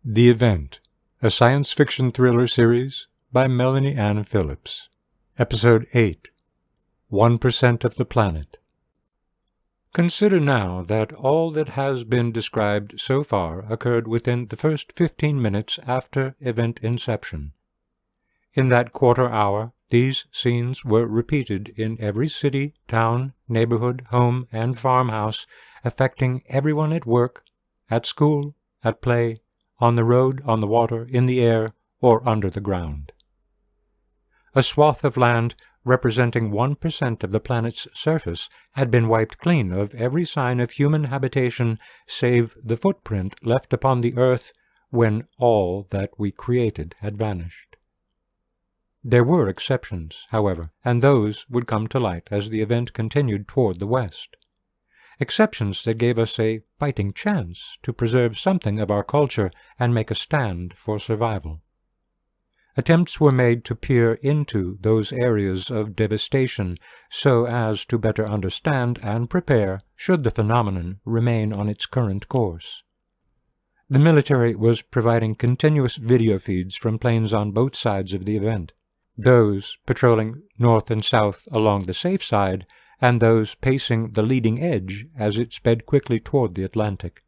The Event, a science fiction thriller series by Melanie Ann Phillips. Episode 8, 1% of the Planet. Consider now that all that has been described so far occurred within the first 15 minutes after event inception. In that quarter hour, these scenes were repeated in every city, town, neighborhood, home, and farmhouse, affecting everyone at work, at school, at play, on the road, on the water, in the air, or under the ground. A swath of land representing 1% of the planet's surface had been wiped clean of every sign of human habitation save the footprint left upon the earth when all that we created had vanished. There were exceptions, however, and those would come to light as the event continued toward the west. Exceptions that gave us a fighting chance to preserve something of our culture and make a stand for survival. Attempts were made to peer into those areas of devastation so as to better understand and prepare should the phenomenon remain on its current course. The military was providing continuous video feeds from planes on both sides of the event, those patrolling north and south along the safe side, and those pacing the leading edge as it sped quickly toward the Atlantic.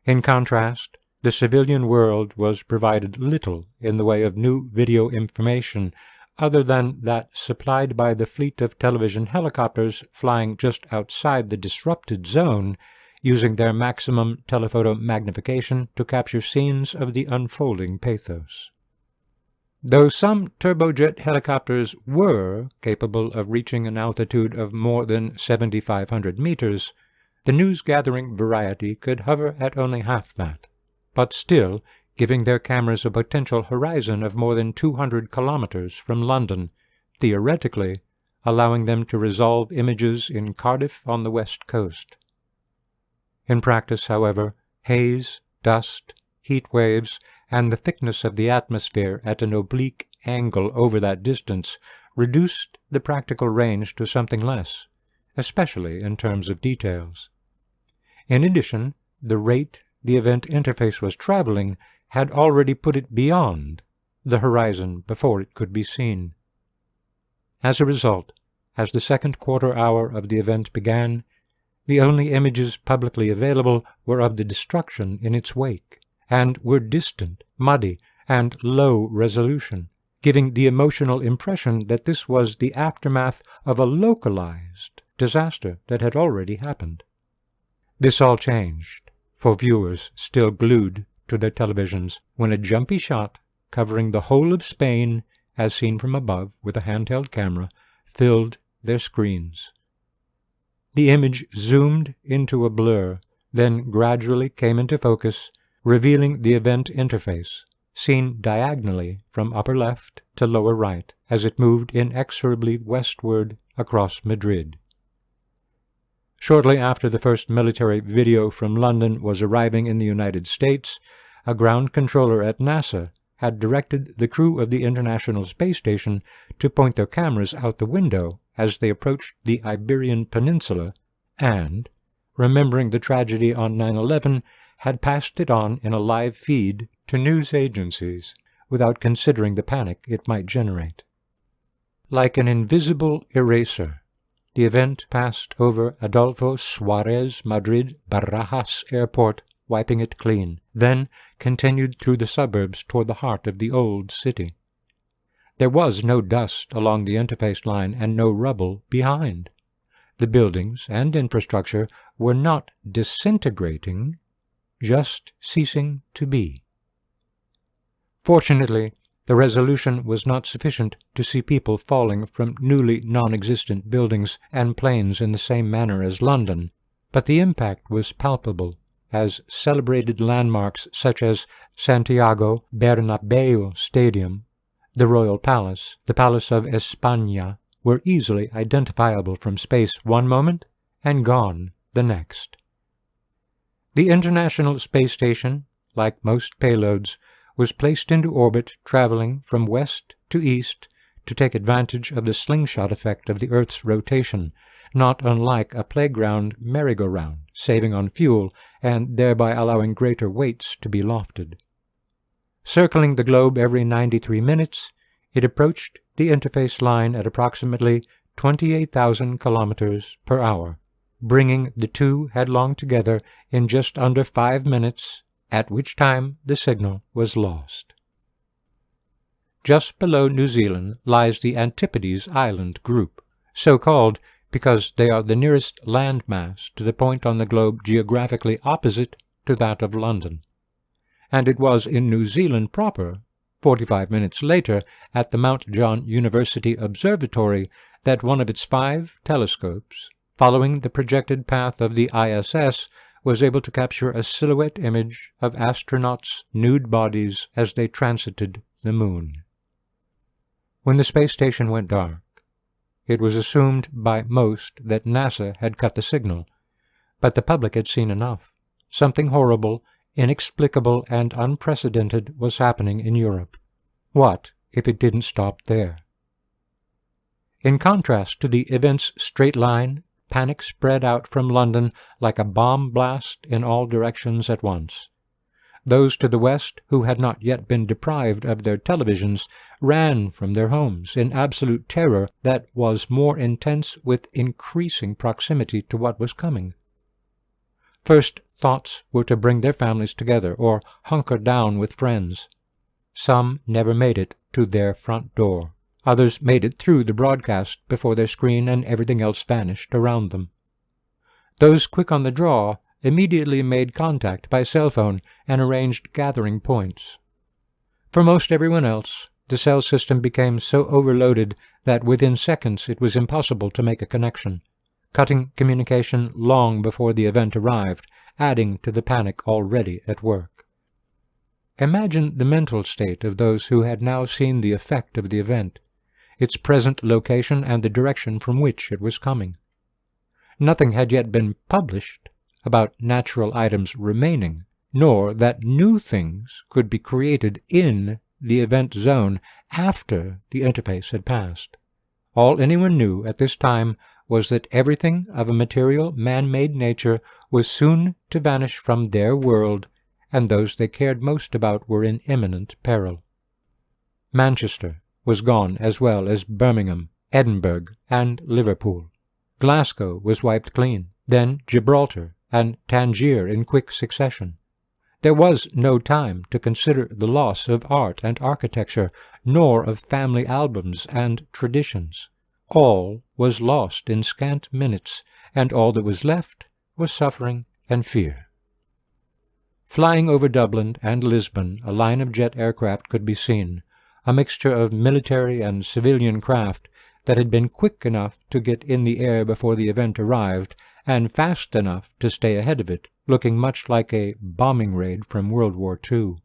In contrast, the civilian world was provided little in the way of new video information other than that supplied by the fleet of television helicopters flying just outside the disrupted zone, using their maximum telephoto magnification to capture scenes of the unfolding pathos. Though some turbojet helicopters were capable of reaching an altitude of more than 7,500 meters, the news-gathering variety could hover at only half that, but still giving their cameras a potential horizon of more than 200 kilometers from London, theoretically allowing them to resolve images in Cardiff on the west coast. In practice, however, haze, dust, heat waves, and the thickness of the atmosphere at an oblique angle over that distance reduced the practical range to something less, especially in terms of details. In addition, the rate the event interface was traveling had already put it beyond the horizon before it could be seen. As a result, as the second quarter hour of the event began, the only images publicly available were of the destruction in its wake, and were distant, muddy, and low resolution, giving the emotional impression that this was the aftermath of a localized disaster that had already happened. This all changed for viewers still glued to their televisions when a jumpy shot covering the whole of Spain, as seen from above with a handheld camera, filled their screens. The image zoomed into a blur, then gradually came into focus, revealing the event interface, seen diagonally from upper left to lower right as it moved inexorably westward across Madrid. Shortly after the first military video from London was arriving in the United States, a ground controller at NASA had directed the crew of the International Space Station to point their cameras out the window as they approached the Iberian Peninsula and, remembering the tragedy on 9/11, had passed it on in a live feed to news agencies without considering the panic it might generate. Like an invisible eraser, the event passed over Adolfo Suarez Madrid Barajas Airport, wiping it clean, then continued through the suburbs toward the heart of the old city. There was no dust along the interface line and no rubble behind. The buildings and infrastructure were not disintegrating, just ceasing to be. Fortunately, the resolution was not sufficient to see people falling from newly non-existent buildings and planes in the same manner as London, but the impact was palpable, as celebrated landmarks such as Santiago Bernabéu Stadium, the Royal Palace, the Palace of España, were easily identifiable from space one moment and gone the next. The International Space Station, like most payloads, was placed into orbit traveling from west to east to take advantage of the slingshot effect of the Earth's rotation, not unlike a playground merry-go-round, saving on fuel and thereby allowing greater weights to be lofted. Circling the globe every 93 minutes, it approached the interface line at approximately 28,000 kilometers per hour, bringing the two headlong together in just under 5 minutes, at which time the signal was lost. Just below New Zealand lies the Antipodes Island group, so called because they are the nearest landmass to the point on the globe geographically opposite to that of London. And it was in New Zealand proper, 45 minutes later, at the Mount John University Observatory, that one of its 5 telescopes, following the projected path of the ISS, was able to capture a silhouette image of astronauts' nude bodies as they transited the moon. When the space station went dark, it was assumed by most that NASA had cut the signal, but the public had seen enough. Something horrible, inexplicable, and unprecedented was happening in Europe. What if it didn't stop there? In contrast to the event's straight line, panic spread out from London like a bomb blast in all directions at once. Those to the west, who had not yet been deprived of their televisions, ran from their homes in absolute terror that was more intense with increasing proximity to what was coming. First thoughts were to bring their families together or hunker down with friends. Some never made it to their front door. Others made it through the broadcast before their screen and everything else vanished around them. Those quick on the draw immediately made contact by cell phone and arranged gathering points. For most everyone else, the cell system became so overloaded that within seconds it was impossible to make a connection, cutting communication long before the event arrived, adding to the panic already at work. Imagine the mental state of those who had now seen the effect of the event, its present location and the direction from which it was coming. Nothing had yet been published about natural items remaining, nor that new things could be created in the event zone after the interface had passed. All anyone knew at this time was that everything of a material, man-made nature was soon to vanish from their world, and those they cared most about were in imminent peril. Manchester was gone as well as Birmingham, Edinburgh, and Liverpool. Glasgow was wiped clean, then Gibraltar and Tangier in quick succession. There was no time to consider the loss of art and architecture, nor of family albums and traditions. All was lost in scant minutes, and all that was left was suffering and fear. Flying over Dublin and Lisbon, a line of jet aircraft could be seen, a mixture of military and civilian craft that had been quick enough to get in the air before the event arrived, and fast enough to stay ahead of it, looking much like a bombing raid from World War II.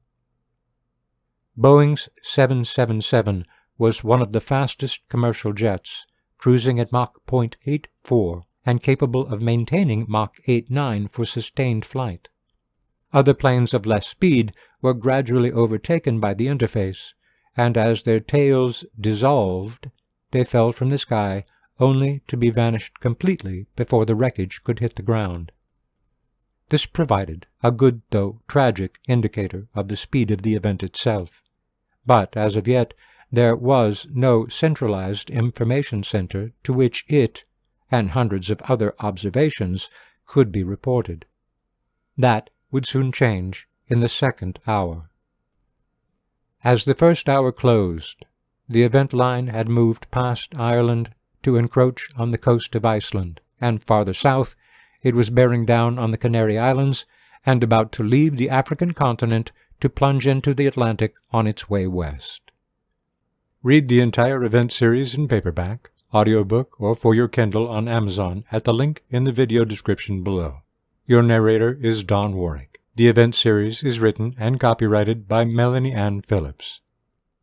Boeing's 777 was one of the fastest commercial jets, cruising at Mach 0.84 and capable of maintaining Mach 8.9 for sustained flight. Other planes of less speed were gradually overtaken by the interface, and as their tails dissolved, they fell from the sky only to be vanished completely before the wreckage could hit the ground. This provided a good, though tragic, indicator of the speed of the event itself. But, as of yet, there was no centralized information center to which it, and hundreds of other observations, could be reported. That would soon change in the second hour. As the first hour closed, the event line had moved past Ireland to encroach on the coast of Iceland, and farther south it was bearing down on the Canary Islands and about to leave the African continent to plunge into the Atlantic on its way west. Read the entire event series in paperback, audiobook, or for your Kindle on Amazon at the link in the video description below. Your narrator is Don Warwick. The event series is written and copyrighted by Melanie Ann Phillips.